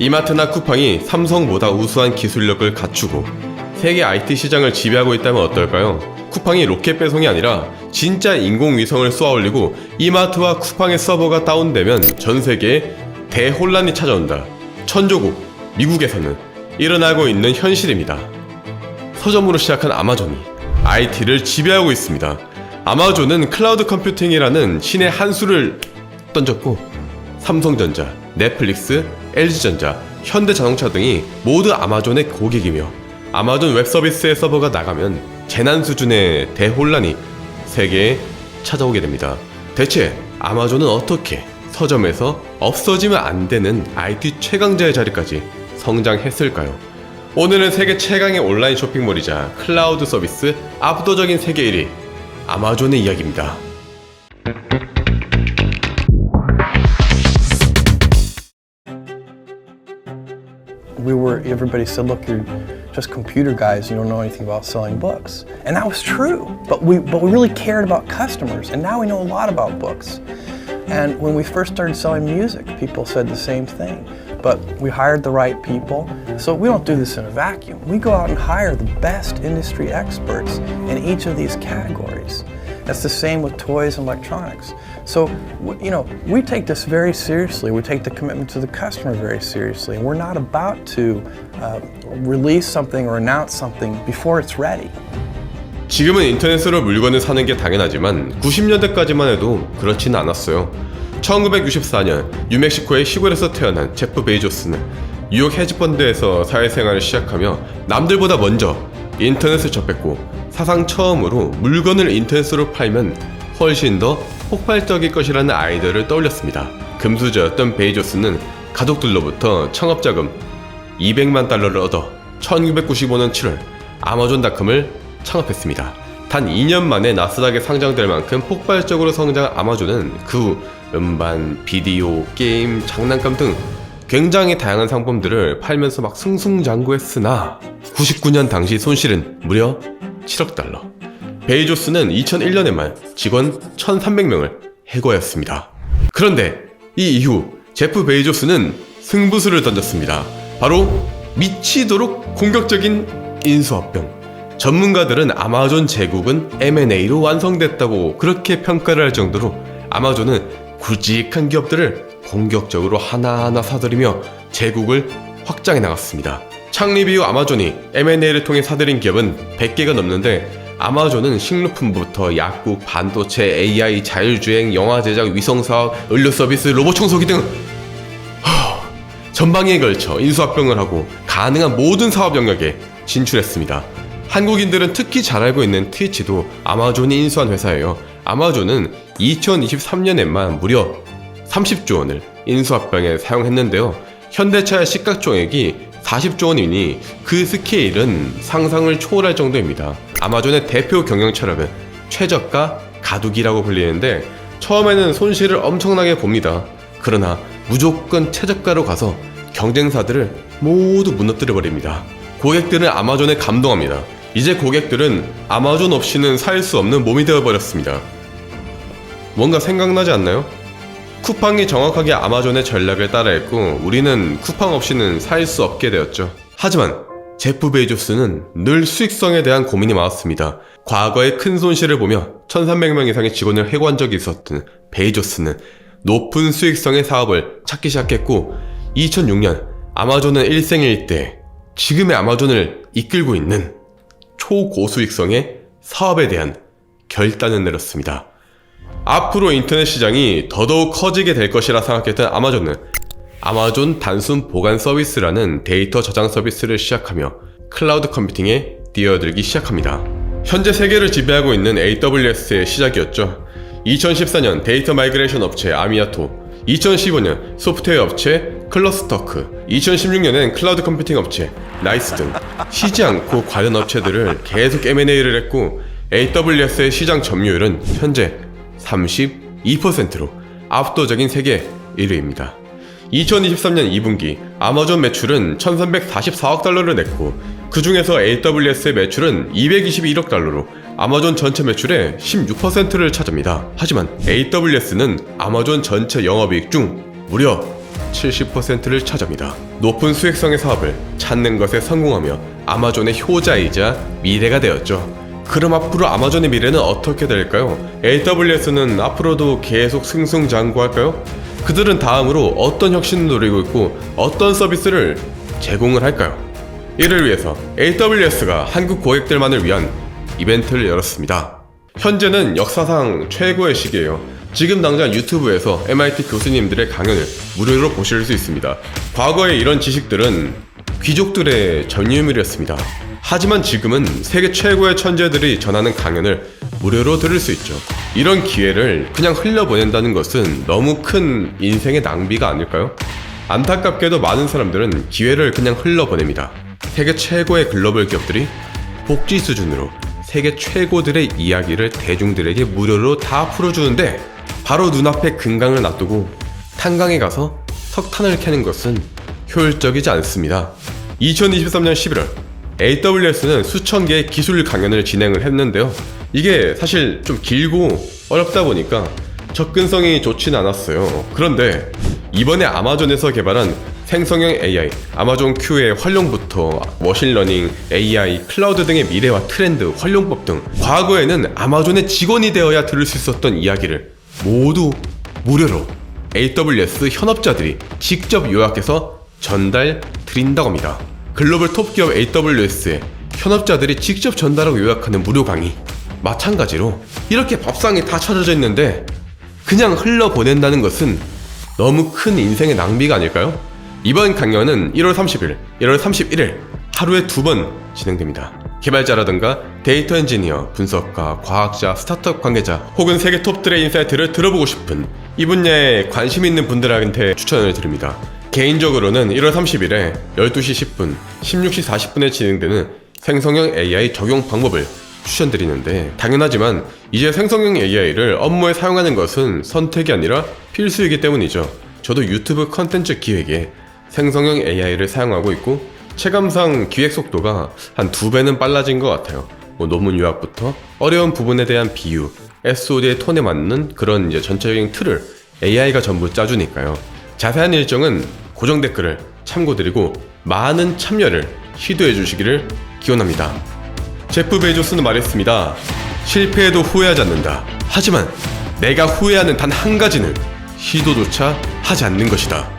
이마트나 쿠팡이 삼성보다 우수한 기술력을 갖추고 세계 IT 시장을 지배하고 있다면 어떨까요? 쿠팡이 로켓 배송이 아니라 진짜 인공위성을 쏘아올리고 이마트와 쿠팡의 서버가 다운되면 전 세계에 대혼란이 찾아온다. 천조국, 미국에서는 일어나고 있는 현실입니다. 서점으로 시작한 아마존이 IT를 지배하고 있습니다. 아마존은 클라우드 컴퓨팅이라는 신의 한 수를 던졌고 삼성전자, 넷플릭스, LG전자, 현대자동차 등이 모두 아마존의 고객이며 아마존 웹서비스의 서버가 나가면 재난 수준의 대혼란이 세계에 찾아오게 됩니다. 대체 아마존은 어떻게 서점에서 없어지면 안 되는 IT 최강자의 자리까지 성장했을까요? 오늘은 세계 최강의 온라인 쇼핑몰이자 클라우드 서비스 압도적인 세계 1위 아마존의 이야기입니다. Everybody said, look, you're just computer guys, you don't know anything about selling books. And that was true, but we really cared about customers, and now we know a lot about books. And when we first started selling music, people said the same thing. But we hired the right people, so we don't do this in a vacuum. We go out and hire the best industry experts in each of these categories. That's the same with toys and electronics. So, we take this very seriously. We take the commitment to the customer very seriously. And we're not about to release something or announce something before it's ready. 지금은 인터넷으로 물건을 사는 게 당연하지만 90년대까지만 해도 그렇지는 않았어요. 1964년 뉴멕시코의 시골에서 태어난 제프 베이조스는 뉴욕 헤지펀드에서 사회생활을 시작하며 남들보다 먼저 인터넷을 접했고 사상 처음으로 물건을 인터넷으로 팔면 훨씬 더 폭발적일 것이라는 아이디어를 떠올렸습니다. 금수저였던 베이조스는 가족들로부터 창업자금 200만 달러를 얻어 1995년 7월 아마존닷컴을 창업했습니다. 단 2년 만에 나스닥에 상장될 만큼 폭발적으로 성장한 아마존은 그 후 음반, 비디오, 게임, 장난감 등 굉장히 다양한 상품들을 팔면서 막 승승장구했으나 99년 당시 손실은 무려 7억 달러. 베이조스는 2001년에 말 직원 1,300명을 해고하였습니다. 그런데 이 이후 제프 베이조스는 승부수를 던졌습니다. 바로 미치도록 공격적인 인수합병. 전문가들은 아마존 제국은 M&A로 완성됐다고 그렇게 평가를 할 정도로 아마존은 굵직한 기업들을 공격적으로 하나하나 사들이며 제국을 확장해 나갔습니다. 창립 이후 아마존이 M&A를 통해 사들인 기업은 100개가 넘는데 아마존은 식료품부터 약국, 반도체, AI, 자율주행, 영화 제작, 위성사업, 의료 서비스, 로봇 청소기 등 전방위에 걸쳐 인수합병을 하고 가능한 모든 사업 영역에 진출했습니다. 한국인들은 특히 잘 알고 있는 트위치도 아마존이 인수한 회사예요. 아마존은 2023년에만 무려 30조 원을 인수합병에 사용했는데요. 현대차의 시가총액이 40조 원이니 그 스케일은 상상을 초월할 정도입니다. 아마존의 대표 경영 철학은 최저가 가두기라고 불리는데 처음에는 손실을 엄청나게 봅니다. 그러나 무조건 최저가로 가서 경쟁사들을 모두 무너뜨려 버립니다. 고객들은 아마존에 감동합니다. 이제 고객들은 아마존 없이는 살 수 없는 몸이 되어버렸습니다. 뭔가 생각나지 않나요? 쿠팡이 정확하게 아마존의 전략을 따라했고 우리는 쿠팡 없이는 살 수 없게 되었죠. 하지만 제프 베이조스는 늘 수익성에 대한 고민이 많았습니다. 과거의 큰 손실을 보며 1,300명 이상의 직원을 해고한 적이 있었던 베이조스는 높은 수익성의 사업을 찾기 시작했고 2006년 아마존은 일생일대 지금의 아마존을 이끌고 있는 초고수익성의 사업에 대한 결단을 내렸습니다. 앞으로 인터넷 시장이 더더욱 커지게 될 것이라 생각했던 아마존은 아마존 단순 보관 서비스라는 데이터 저장 서비스를 시작하며 클라우드 컴퓨팅에 뛰어들기 시작합니다. 현재 세계를 지배하고 있는 AWS의 시작이었죠. 2014년 데이터 마이그레이션 업체 아미아토, 2015년 소프트웨어 업체 클러스터크, 2016년엔 클라우드 컴퓨팅 업체 나이스 등 쉬지 않고 관련 업체들을 계속 M&A를 했고 AWS의 시장 점유율은 현재 32%로 압도적인 세계 1위입니다. 2023년 2분기 아마존 매출은 1344억 달러를 냈고 그 중에서 AWS의 매출은 221억 달러로 아마존 전체 매출의 16%를 차지합니다. 하지만 AWS는 아마존 전체 영업이익 중 무려 70%를 차지합니다. 높은 수익성의 사업을 찾는 것에 성공하며 아마존의 효자이자 미래가 되었죠. 그럼 앞으로 아마존의 미래는 어떻게 될까요? AWS는 앞으로도 계속 승승장구할까요? 그들은 다음으로 어떤 혁신을 노리고 있고 어떤 서비스를 제공을 할까요? 이를 위해서 AWS가 한국 고객들만을 위한 이벤트를 열었습니다. 현재는 역사상 최고의 시기예요. 지금 당장 유튜브에서 MIT 교수님들의 강연을 무료로 보실 수 있습니다. 과거에 이런 지식들은 귀족들의 전유물이었습니다. 하지만 지금은 세계 최고의 천재들이 전하는 강연을 무료로 들을 수 있죠. 이런 기회를 그냥 흘려보낸다는 것은 너무 큰 인생의 낭비가 아닐까요? 안타깝게도 많은 사람들은 기회를 그냥 흘려보냅니다. 세계 최고의 글로벌 기업들이 복지 수준으로 세계 최고들의 이야기를 대중들에게 무료로 다 풀어주는데 바로 눈앞에 금강을 놔두고 탄강에 가서 석탄을 캐는 것은 효율적이지 않습니다. 2023년 11월 AWS는 수천 개의 기술 강연을 진행을 했는데요. 이게 사실 좀 길고 어렵다 보니까 접근성이 좋진 않았어요. 그런데 이번에 아마존에서 개발한 생성형 AI, 아마존 Q의 활용부터 머신러닝, AI, 클라우드 등의 미래와 트렌드, 활용법 등 과거에는 아마존의 직원이 되어야 들을 수 있었던 이야기를 모두 무료로 AWS 현업자들이 직접 요약해서 전달 드린다고 합니다. 글로벌 톱기업 AWS에 현업자들이 직접 전달하고 요약하는 무료 강의. 마찬가지로 이렇게 밥상이 다 차려져 있는데 그냥 흘러보낸다는 것은 너무 큰 인생의 낭비가 아닐까요? 이번 강연은 1월 30일, 1월 31일 하루에 2번 진행됩니다. 개발자라든가 데이터 엔지니어, 분석가, 과학자, 스타트업 관계자 혹은 세계 톱들의 인사이트를 들어보고 싶은 이 분야에 관심 있는 분들한테 추천을 드립니다. 개인적으로는 1월 30일에 12시 10분, 16시 40분에 진행되는 생성형 AI 적용 방법을 추천드리는데 당연하지만 이제 생성형 AI를 업무에 사용하는 것은 선택이 아니라 필수이기 때문이죠. 저도 유튜브 컨텐츠 기획에 생성형 AI를 사용하고 있고 체감상 기획 속도가 한 2배는 빨라진 것 같아요. 논문 요약부터 어려운 부분에 대한 비유, SOD의 톤에 맞는 그런 이제 전체적인 틀을 AI가 전부 짜주니까요. 자세한 일정은 고정 댓글을 참고드리고 많은 참여를 시도해 주시기를 기원합니다. 제프 베조스는 말했습니다. 실패해도 후회하지 않는다. 하지만 내가 후회하는 단 한 가지는 시도조차 하지 않는 것이다.